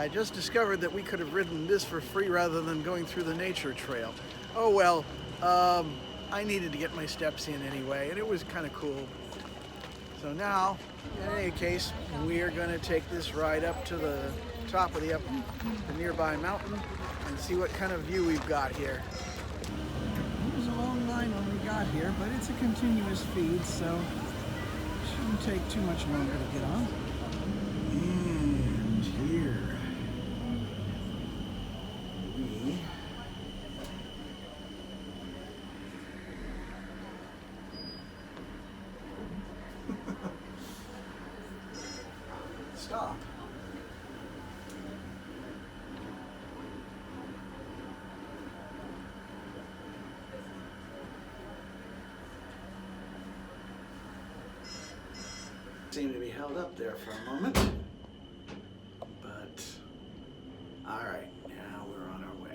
I just discovered that we could have ridden this for free rather than going through the nature trail. Oh well, I needed to get my steps in anyway, and it was kind of cool. So now, in any case, we are going to take this ride up to the top of the nearby mountain and see what kind of view we've got here. It was a long line when we got here, but it's a continuous feed, so it shouldn't take too much longer to get on. And here we stop. Seemed to be held up there for a moment, but all right, now we're on our way.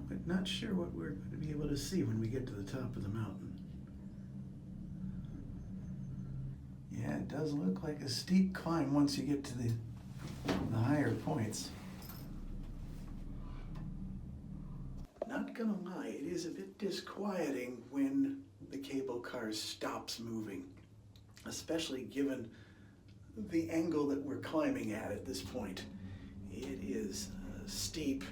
But not sure what we're going to be able to see when we get to the top of the mountain. Yeah, it does look like a steep climb once you get to the higher points. Not gonna lie, it is a bit disquieting when the cable car stops moving, especially given the angle that we're climbing at this point. It is steep.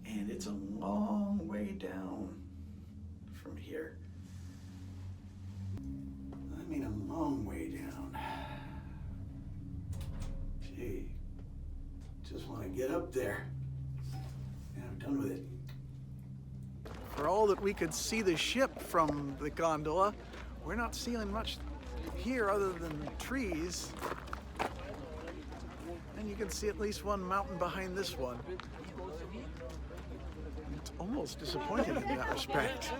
And it's a long way down from here. I mean, a long way down. Gee, just want to get up there. And I'm done with it. For all that we could see the ship from the gondola, we're not seeing much here other than trees. And you can see at least one mountain behind this one. Almost disappointed in that respect.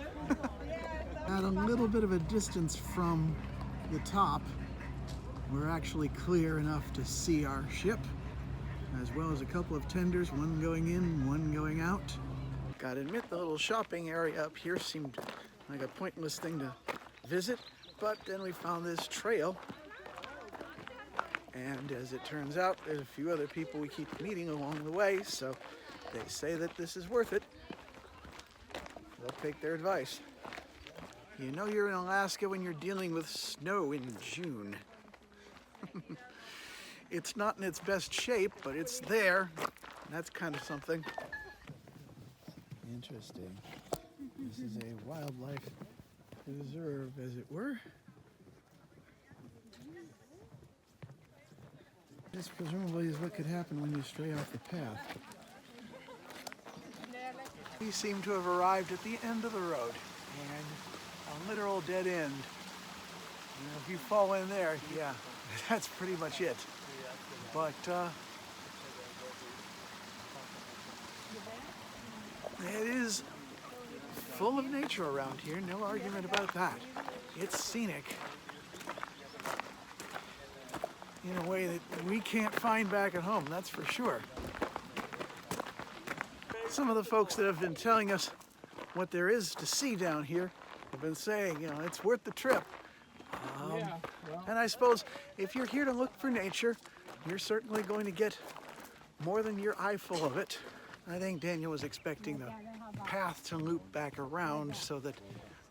At a little bit of a distance from the top, we're actually clear enough to see our ship, as well as a couple of tenders, one going in, one going out. Gotta admit, the little shopping area up here seemed like a pointless thing to visit, but then we found this trail, and as it turns out, there's a few other people we keep meeting along the way, so they say that this is worth it. They'll take their advice. You know you're in Alaska when you're dealing with snow in June. It's not in its best shape, but it's there. That's kind of something. Interesting. This is a wildlife reserve, as it were. This presumably is what could happen when you stray off the path. We seem to have arrived at the end of the road, and a literal dead end. You know, if you fall in there, yeah, that's pretty much it. But it is full of nature around here, no argument about that. It's scenic in a way that we can't find back at home, that's for sure. Some of the folks that have been telling us what there is to see down here have been saying, you know, it's worth the trip. And I suppose if you're here to look for nature, you're certainly going to get more than your eye full of it. I think Daniel was expecting the path to loop back around so that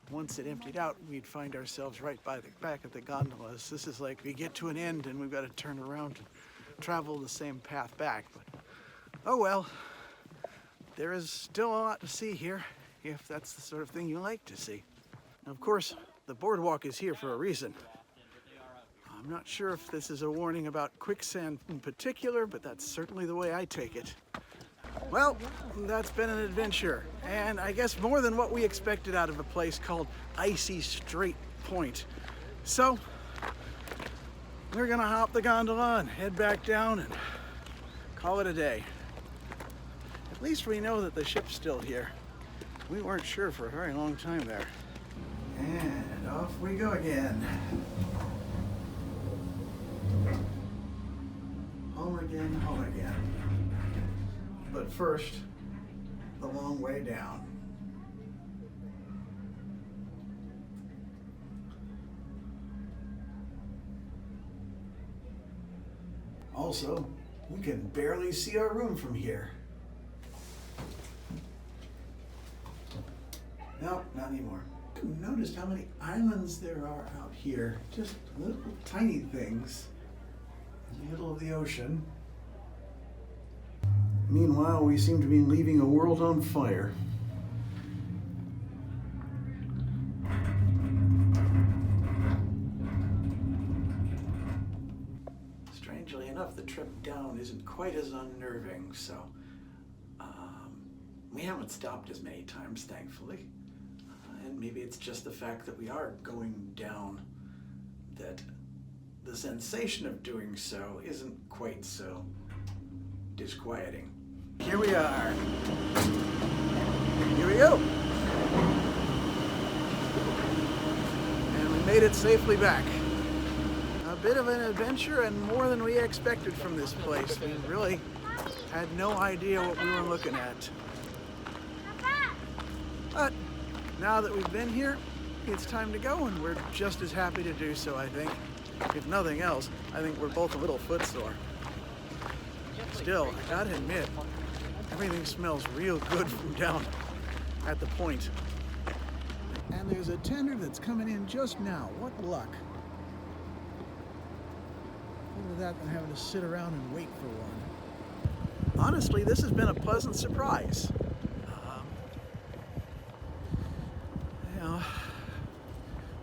once it emptied out, we'd find ourselves right by the back of the gondolas. This is like we get to an end and we've got to turn around and travel the same path back. But oh well. There is still a lot to see here, if that's the sort of thing you like to see. And of course, the boardwalk is here for a reason. I'm not sure if this is a warning about quicksand in particular, but that's certainly the way I take it. Well, that's been an adventure, and I guess more than what we expected out of a place called Icy Strait Point. So, we're gonna hop the gondola and head back down and call it a day. At least we know that the ship's still here. We weren't sure for a very long time there. And off we go again. Home again, home again. But first, the long way down. Also, we can barely see our room from here. No, not anymore. Noticed how many islands there are out here. Just little tiny things in the middle of the ocean. Meanwhile, we seem to be leaving a world on fire. Strangely enough, the trip down isn't quite as unnerving, so we haven't stopped as many times, thankfully. And maybe it's just the fact that we are going down that the sensation of doing so isn't quite so disquieting. Here we are. Here we go. And we made it safely back. A bit of an adventure and more than we expected from this place. We really had no idea what we were looking at. But now that we've been here, it's time to go, and we're just as happy to do so, I think. If nothing else, I think we're both a little footsore. Still, I gotta admit, everything smells real good from down at the point. And there's a tender that's coming in just now. What luck. Better that than having to sit around and wait for one. Honestly, this has been a pleasant surprise.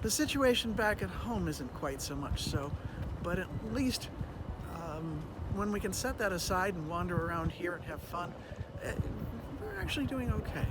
The situation back at home isn't quite so much so, but at least when we can set that aside and wander around here and have fun, we're actually doing okay.